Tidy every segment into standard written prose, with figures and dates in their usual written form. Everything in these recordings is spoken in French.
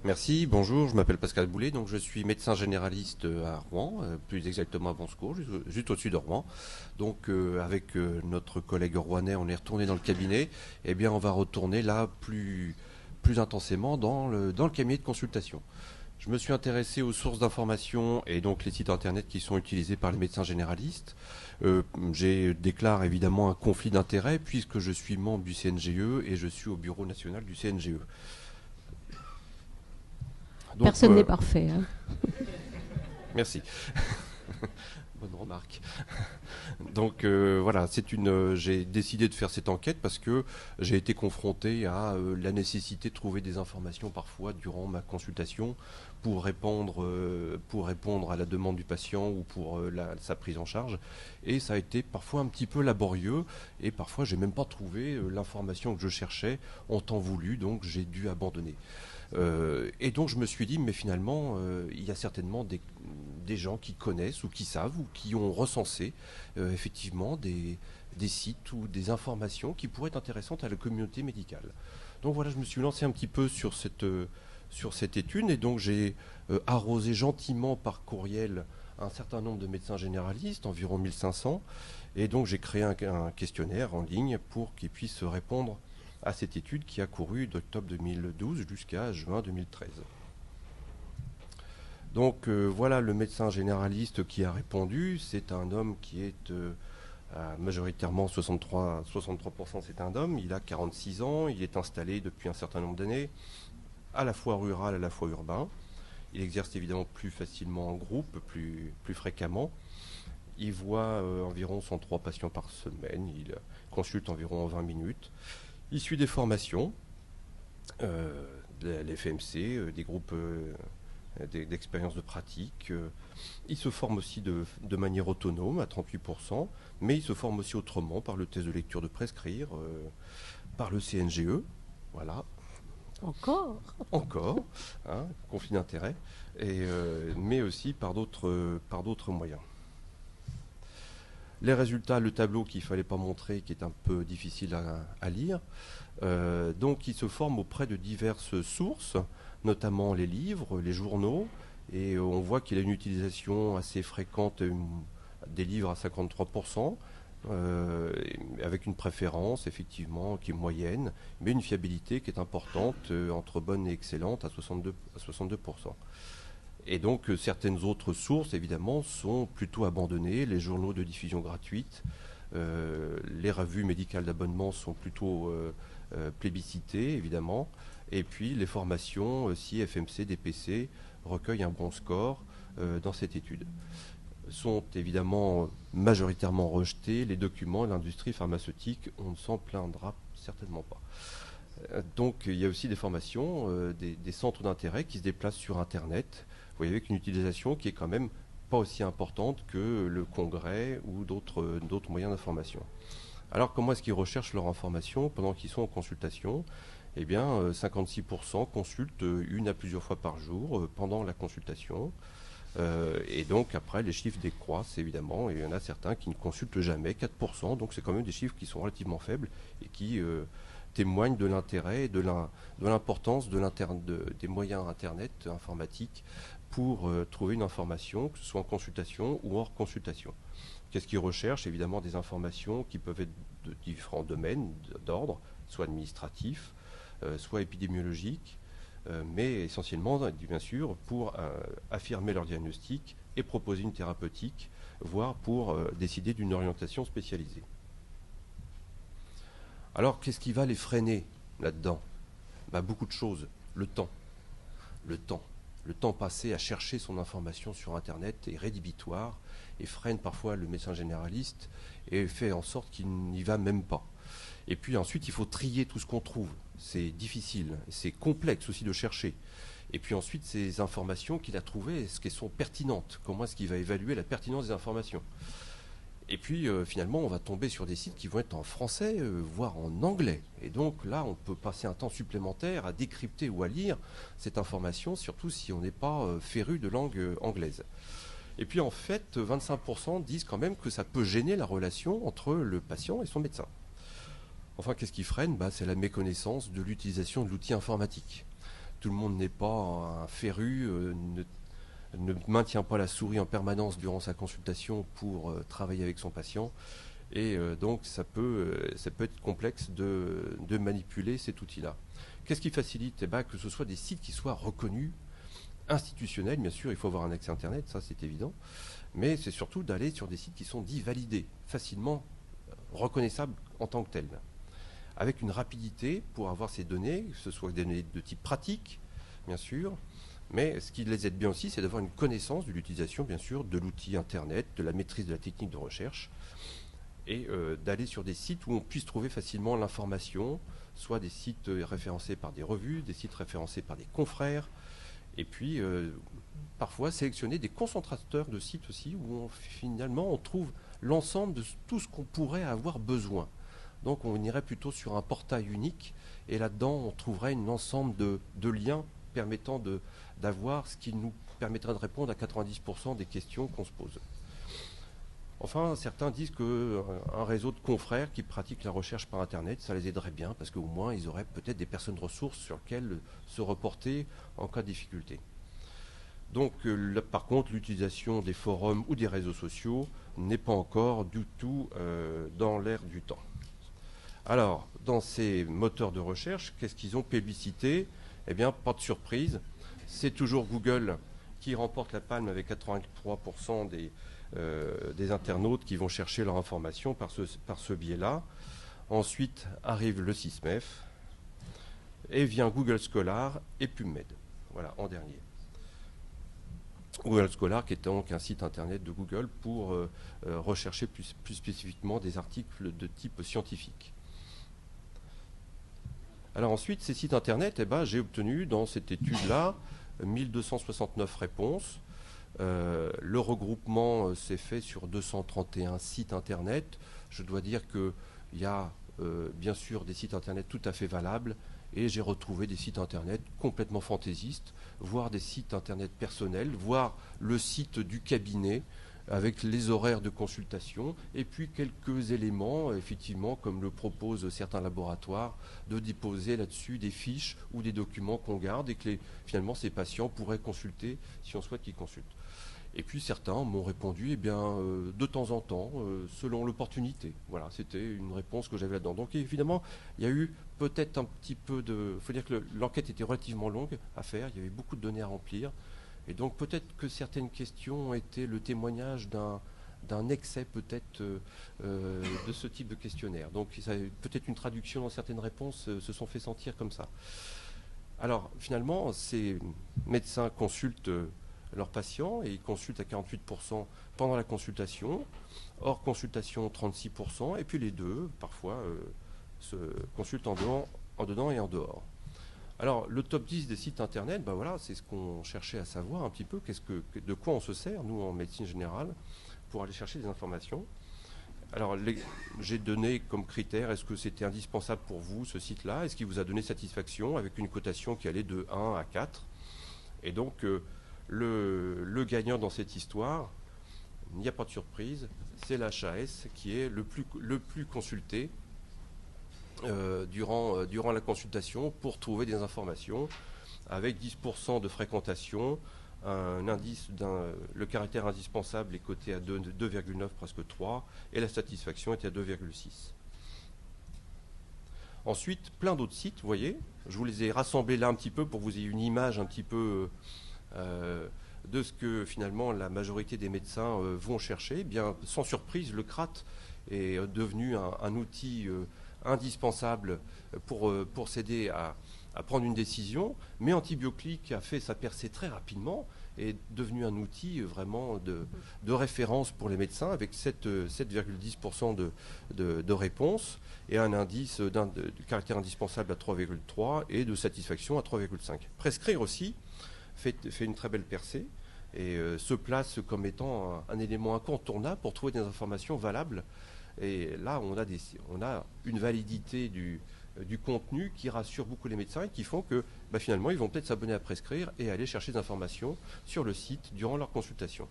Merci, bonjour, je m'appelle Pascal Boulet, donc je suis médecin généraliste à Rouen, plus exactement à Bon-Secours, juste au-dessus de Rouen. Donc avec notre collègue rouennais, on est retourné dans le cabinet, et bien on va retourner là plus intensément dans le cabinet de consultation. Je me suis intéressé aux sources d'information et donc les sites internet qui sont utilisés par les médecins généralistes. J'ai déclare évidemment un conflit d'intérêts puisque je suis membre du CNGE et je suis au bureau national du CNGE. Donc, Personne n'est parfait. Hein. Merci. Bonne remarque. Donc voilà, j'ai décidé de faire cette enquête parce que j'ai été confronté à la nécessité de trouver des informations parfois durant ma consultation pour répondre à la demande du patient ou pour sa prise en charge. Et ça a été parfois un petit peu laborieux et parfois j'ai même pas trouvé l'information que je cherchais en temps voulu, donc j'ai dû abandonner. Et donc je me suis dit, mais finalement, il y a certainement des gens qui connaissent ou qui savent ou qui ont recensé effectivement des sites ou des informations qui pourraient être intéressantes à la communauté médicale. Donc voilà, je me suis lancé un petit peu sur cette étude et donc j'ai arrosé gentiment par courriel un certain nombre de médecins généralistes, environ 1500, et donc j'ai créé un questionnaire en ligne pour qu'ils puissent répondre à cette étude qui a couru d'octobre 2012 jusqu'à juin 2013. Donc voilà le médecin généraliste qui a répondu. C'est un homme qui est majoritairement 63% c'est un homme. Il a 46 ans, il est installé depuis un certain nombre d'années, à la fois rural, à la fois urbain. Il exerce évidemment plus facilement en groupe, plus fréquemment. Il voit environ 103 patients par semaine, il consulte environ 20 minutes. Il suit des formations, de l'FMC, des groupes d'expérience de pratique. Il se forme aussi de manière autonome à 38%, mais il se forme aussi autrement par le test de lecture de prescrire, par le CNGE, voilà. Encore, hein, conflit d'intérêt, mais aussi par d'autres moyens. Les résultats, le tableau qu'il ne fallait pas montrer, qui est un peu difficile à lire. Donc il se forme auprès de diverses sources, notamment les livres, les journaux, et on voit qu'il a une utilisation assez fréquente des livres à 53%, avec une préférence effectivement qui est moyenne, mais une fiabilité qui est importante, entre bonne et excellente à 62%. Et donc certaines autres sources, évidemment, sont plutôt abandonnées. Les journaux de diffusion gratuite, les revues médicales d'abonnement sont plutôt plébiscitées, évidemment. Et puis les formations, si FMC, DPC, recueillent un bon score dans cette étude. Sont évidemment majoritairement rejetés les documents de l'industrie pharmaceutique. On ne s'en plaindra certainement pas. Donc il y a aussi des formations, des centres d'intérêt qui se déplacent sur Internet. Vous voyez, avec une utilisation qui est quand même pas aussi importante que le congrès ou d'autres moyens d'information. Alors comment est-ce qu'ils recherchent leur information pendant qu'ils sont en consultation ? Eh bien, 56% consultent une à plusieurs fois par jour pendant la consultation. Et donc après, les chiffres décroissent évidemment, et il y en a certains qui ne consultent jamais, 4%, donc c'est quand même des chiffres qui sont relativement faibles et qui témoignent de l'intérêt et de l'importance des moyens Internet informatiques pour trouver une information, que ce soit en consultation ou hors consultation. Qu'est-ce qu'ils recherchent ? Évidemment des informations qui peuvent être de différents domaines d'ordre, soit administratif, soit épidémiologique, mais essentiellement, bien sûr, pour affirmer leur diagnostic et proposer une thérapeutique, voire pour décider d'une orientation spécialisée. Alors, qu'est-ce qui va les freiner là-dedans ? Beaucoup de choses. Le temps. Le temps passé à chercher son information sur Internet est rédhibitoire et freine parfois le médecin généraliste et fait en sorte qu'il n'y va même pas. Et puis ensuite, il faut trier tout ce qu'on trouve. C'est difficile, c'est complexe aussi de chercher. Et puis ensuite, ces informations qu'il a trouvées, est-ce qu'elles sont pertinentes ? Comment est-ce qu'il va évaluer la pertinence des informations ? Et puis finalement, on va tomber sur des sites qui vont être en français, voire en anglais. Et donc là, on peut passer un temps supplémentaire à décrypter ou à lire cette information, surtout si on n'est pas féru de langue anglaise. Et puis en fait, 25% disent quand même que ça peut gêner la relation entre le patient et son médecin. Enfin, qu'est-ce qui freine ? C'est la méconnaissance de l'utilisation de l'outil informatique. tout le monde n'est pas un féru, ne maintient pas la souris en permanence durant sa consultation pour travailler avec son patient. Et donc ça peut être complexe de manipuler cet outil-là. Qu'est-ce qui facilite? Que ce soit des sites qui soient reconnus, institutionnels, bien sûr, il faut avoir un accès Internet, ça c'est évident, mais c'est surtout d'aller sur des sites qui sont dits validés, facilement reconnaissables en tant que tels, avec une rapidité pour avoir ces données, que ce soit des données de type pratique, bien sûr, mais ce qui les aide bien aussi, c'est d'avoir une connaissance de l'utilisation, bien sûr, de l'outil Internet, de la maîtrise de la technique de recherche, et d'aller sur des sites où on puisse trouver facilement l'information, soit des sites référencés par des revues, des sites référencés par des confrères, et puis parfois sélectionner des concentrateurs de sites aussi, où finalement on trouve l'ensemble de tout ce qu'on pourrait avoir besoin. Donc on irait plutôt sur un portail unique, et là-dedans on trouverait un ensemble de liens permettant d'avoir ce qui nous permettrait de répondre à 90% des questions qu'on se pose. Enfin, certains disent qu'un réseau de confrères qui pratiquent la recherche par Internet, ça les aiderait bien, parce qu'au moins, ils auraient peut-être des personnes ressources sur lesquelles se reporter en cas de difficulté. Donc, par contre, l'utilisation des forums ou des réseaux sociaux n'est pas encore du tout dans l'air du temps. Alors, dans ces moteurs de recherche, qu'est-ce qu'ils ont publicité? Eh bien, pas de surprise. C'est toujours Google qui remporte la palme avec 83% des internautes qui vont chercher leur information par ce biais-là. Ensuite arrive le SysMef, et vient Google Scholar et PubMed. Voilà, en dernier. Google Scholar, qui est donc un site internet de Google pour rechercher plus spécifiquement des articles de type scientifique. Alors ensuite, ces sites internet, j'ai obtenu dans cette étude-là 1269 réponses. Le regroupement s'est fait sur 231 sites internet. Je dois dire qu'il y a bien sûr des sites internet tout à fait valables, et j'ai retrouvé des sites internet complètement fantaisistes, voire des sites internet personnels, voire le site du cabinet avec les horaires de consultation, et puis quelques éléments, effectivement, comme le proposent certains laboratoires, de déposer là-dessus des fiches ou des documents qu'on garde et que finalement ces patients pourraient consulter si on souhaite qu'ils consultent. Et puis certains m'ont répondu, de temps en temps, selon l'opportunité. Voilà, c'était une réponse que j'avais là-dedans. Donc évidemment, il y a eu peut-être un petit peu de... Il faut dire que l'enquête était relativement longue à faire, il y avait beaucoup de données à remplir. Et donc peut-être que certaines questions ont été le témoignage d'un excès peut-être de ce type de questionnaire. Donc peut-être une traduction dans certaines réponses se sont fait sentir comme ça. Alors finalement, ces médecins consultent leurs patients, et ils consultent à 48% pendant la consultation, hors consultation 36%, et puis les deux, parfois, se consultent en dedans et en dehors. Alors, le top 10 des sites internet, voilà, c'est ce qu'on cherchait à savoir un petit peu, de quoi on se sert, nous, en médecine générale, pour aller chercher des informations. Alors, j'ai donné comme critère, est-ce que c'était indispensable pour vous, ce site-là? Est-ce qu'il vous a donné satisfaction, avec une cotation qui allait de 1 à 4? Et donc, le gagnant dans cette histoire, il n'y a pas de surprise, c'est l'HAS qui est le plus consulté durant la consultation pour trouver des informations, avec 10% de fréquentation, le caractère indispensable est coté à 2,9, presque 3, et la satisfaction était à 2,6. Ensuite, plein d'autres sites, vous voyez, je vous les ai rassemblés là un petit peu pour que vous ayez une image un petit peu de ce que finalement la majorité des médecins vont chercher. Bien, sans surprise, le CRAT est devenu un outil indispensable pour s'aider à prendre une décision, mais Antibioclick a fait sa percée très rapidement et est devenu un outil vraiment de référence pour les médecins, avec 7,10% de réponses et un indice de caractère indispensable à 3,3 et de satisfaction à 3,5. Prescrire aussi fait une très belle percée et se place comme étant un élément incontournable pour trouver des informations valables. Et là, on a une validité du contenu qui rassure beaucoup les médecins et qui font que finalement, ils vont peut-être s'abonner à Prescrire et aller chercher des informations sur le site durant leur consultation.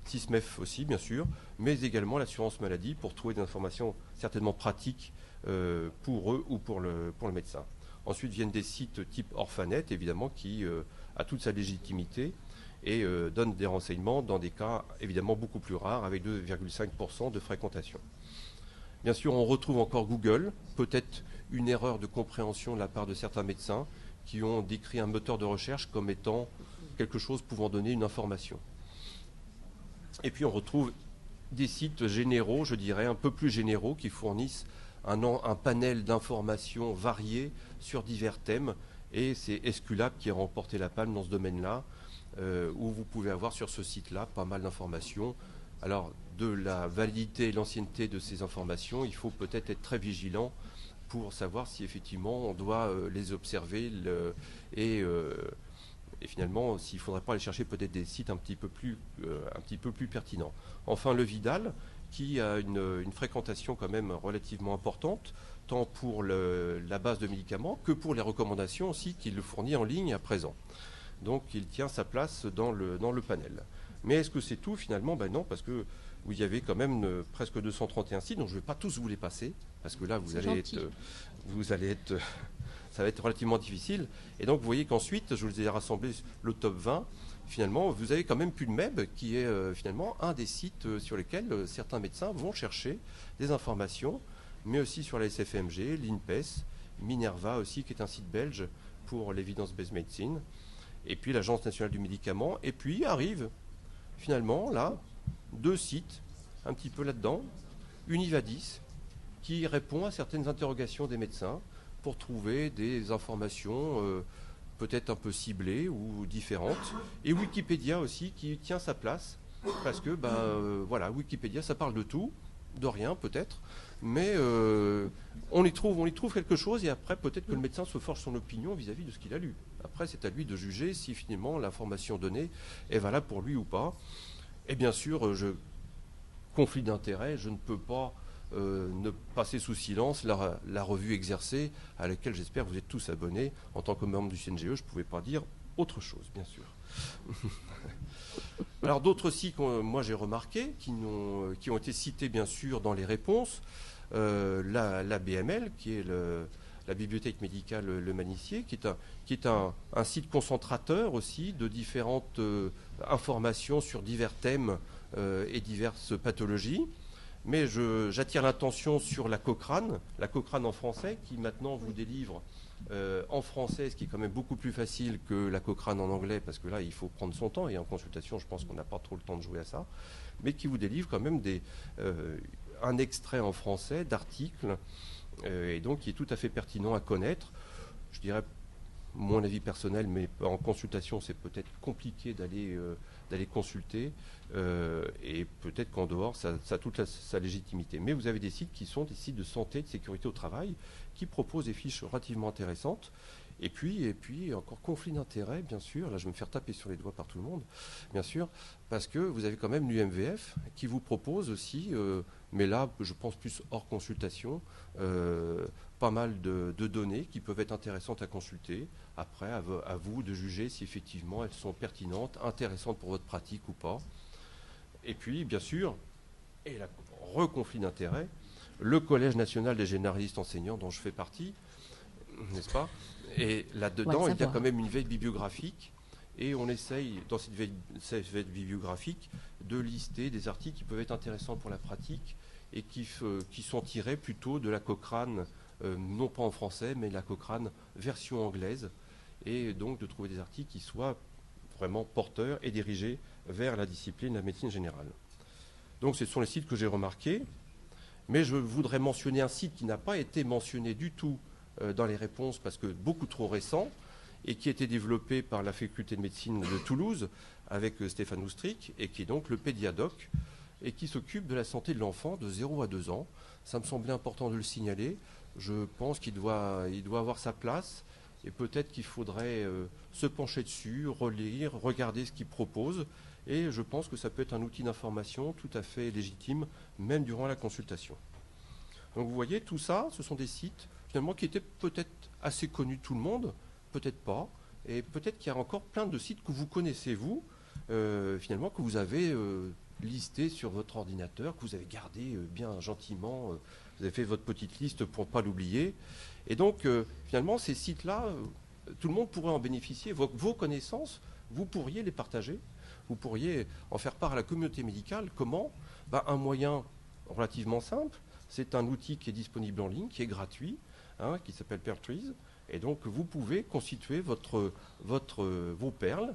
SysMef aussi, bien sûr, mais également l'assurance maladie pour trouver des informations certainement pratiques pour eux ou pour le médecin. Ensuite viennent des sites type Orphanet, évidemment, qui a toute sa légitimité et donne des renseignements dans des cas évidemment beaucoup plus rares, avec 2,5% de fréquentation. Bien sûr, on retrouve encore Google, peut-être une erreur de compréhension de la part de certains médecins qui ont décrit un moteur de recherche comme étant quelque chose pouvant donner une information. Et puis on retrouve des sites généraux, je dirais, un peu plus généraux, qui fournissent un panel d'informations variées sur divers thèmes. Et c'est Esculap qui a remporté la palme dans ce domaine-là, où vous pouvez avoir sur ce site-là pas mal d'informations. Alors, de la validité et l'ancienneté de ces informations, il faut peut-être être très vigilant pour savoir si effectivement on doit les observer et finalement s'il ne faudrait pas aller chercher peut-être des sites un petit peu plus pertinents. Enfin, le Vidal, qui a une fréquentation quand même relativement importante, tant pour la base de médicaments que pour les recommandations aussi qu'il fournit en ligne à présent. Donc il tient sa place dans le panel. Mais est-ce que c'est tout finalement? Ben non, parce que vous y avez quand même presque 231 sites, donc je ne vais pas tous vous les passer, parce que là vous allez être ça va être relativement difficile. Et donc vous voyez qu'ensuite, je vous ai rassemblé le top 20. Finalement, vous avez quand même PubMed, qui est finalement un des sites sur lesquels certains médecins vont chercher des informations, mais aussi sur la SFMG, l'INPES, Minerva aussi, qui est un site belge pour l'Evidence-Based Medicine, et puis l'Agence nationale du médicament. Et puis arrive finalement là 2 sites un petit peu là-dedans, Univadis, qui répond à certaines interrogations des médecins pour trouver des informations peut-être un peu ciblées ou différentes. Et Wikipédia aussi, qui tient sa place, parce que voilà, Wikipédia, ça parle de tout, de rien peut-être, mais on y trouve quelque chose, et après peut-être que le médecin se forge son opinion vis-à-vis de ce qu'il a lu. Après, c'est à lui de juger si finalement l'information donnée est valable pour lui ou pas. Et bien sûr, conflit d'intérêts, je ne peux pas ne passer sous silence la revue Exercer, à laquelle j'espère vous êtes tous abonnés. En tant que membre du CNGE, je ne pouvais pas dire autre chose, bien sûr. Alors d'autres sites que moi j'ai remarqués, qui ont été cités bien sûr dans les réponses, la BML, qui est la bibliothèque médicale Le Manicier, qui est un site concentrateur aussi de différentes informations sur divers thèmes et diverses pathologies. Mais j'attire l'attention sur la Cochrane en français, qui maintenant vous délivre en français, ce qui est quand même beaucoup plus facile que la Cochrane en anglais, parce que là, il faut prendre son temps, et en consultation, je pense qu'on n'a pas trop le temps de jouer à ça, mais qui vous délivre quand même un extrait en français d'articles, et donc qui est tout à fait pertinent à connaître. Je dirais, mon avis personnel, mais en consultation, c'est peut-être compliqué d'aller consulter, et peut-être qu'en dehors, ça a toute sa légitimité. Mais vous avez des sites qui sont des sites de santé, de sécurité au travail, qui proposent des fiches relativement intéressantes. Et puis encore conflit d'intérêts, bien sûr. Là, je vais me faire taper sur les doigts par tout le monde, bien sûr, parce que vous avez quand même l'UMVF qui vous propose aussi, mais là, je pense plus hors consultation, pas mal de données qui peuvent être intéressantes à consulter. Après, à vous de juger si effectivement elles sont pertinentes, intéressantes pour votre pratique ou pas. Et puis, bien sûr, et la reconflit d'intérêts, le Collège national des généralistes enseignants, dont je fais partie, n'est-ce pas? Et là-dedans, il y a quand même une veille bibliographique, et on essaye, dans cette veille bibliographique, de lister des articles qui peuvent être intéressants pour la pratique, et qui sont tirés plutôt de la Cochrane, non pas en français, mais la Cochrane version anglaise, et donc de trouver des articles qui soient vraiment porteurs et dirigés vers la discipline de la médecine générale. Donc ce sont les sites que j'ai remarqués, mais je voudrais mentionner un site qui n'a pas été mentionné du tout dans les réponses, parce que beaucoup trop récent, et qui a été développé par la faculté de médecine de Toulouse avec Stéphane Oustric, et qui est donc le Pédiadoc, et qui s'occupe de la santé de l'enfant de 0 à 2 ans. Ça me semblait important de le signaler. Je pense qu'il doit avoir sa place, et peut-être qu'il faudrait se pencher dessus, relire, regarder ce qu'il propose, et je pense que ça peut être un outil d'information tout à fait légitime, même durant la consultation. Donc vous voyez, tout ça, ce sont des sites finalement qui étaient peut-être assez connus de tout le monde, peut-être pas, et peut-être qu'il y a encore plein de sites que vous connaissez, vous, finalement, que vous avez listés sur votre ordinateur, que vous avez gardé bien gentiment vous avez fait votre petite liste pour ne pas l'oublier. Et donc, finalement, ces sites-là, tout le monde pourrait en bénéficier. Vos connaissances, vous pourriez les partager. Vous pourriez en faire part à la communauté médicale. Comment? Un moyen relativement simple, c'est un outil qui est disponible en ligne, qui est gratuit, qui s'appelle Perltrees. Et donc, vous pouvez constituer vos perles.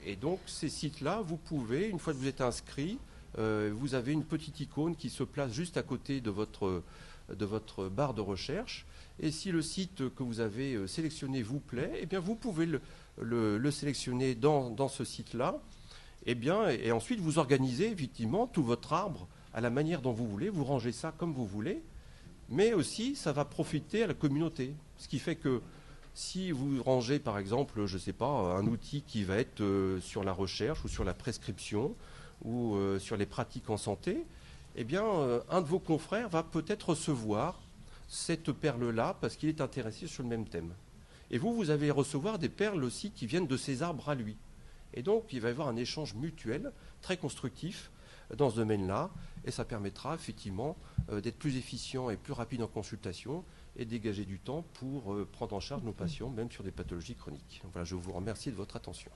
Et donc, ces sites-là, vous pouvez, une fois que vous êtes inscrit, vous avez une petite icône qui se place juste à côté de votre barre de recherche. Et si le site que vous avez sélectionné vous plaît, eh bien, vous pouvez le sélectionner dans ce site-là. Et ensuite, vous organisez effectivement tout votre arbre à la manière dont vous voulez. Vous rangez ça comme vous voulez. Mais aussi, ça va profiter à la communauté. Ce qui fait que si vous rangez, par exemple, je ne sais pas, un outil qui va être sur la recherche ou sur la prescription ou sur les pratiques en santé, eh bien, un de vos confrères va peut-être recevoir cette perle-là parce qu'il est intéressé sur le même thème. Et vous allez recevoir des perles aussi qui viennent de ces arbres à lui. Et donc, il va y avoir un échange mutuel très constructif dans ce domaine-là, et ça permettra effectivement d'être plus efficient et plus rapide en consultation et dégager du temps pour prendre en charge nos patients, même sur des pathologies chroniques. Voilà, je vous remercie de votre attention.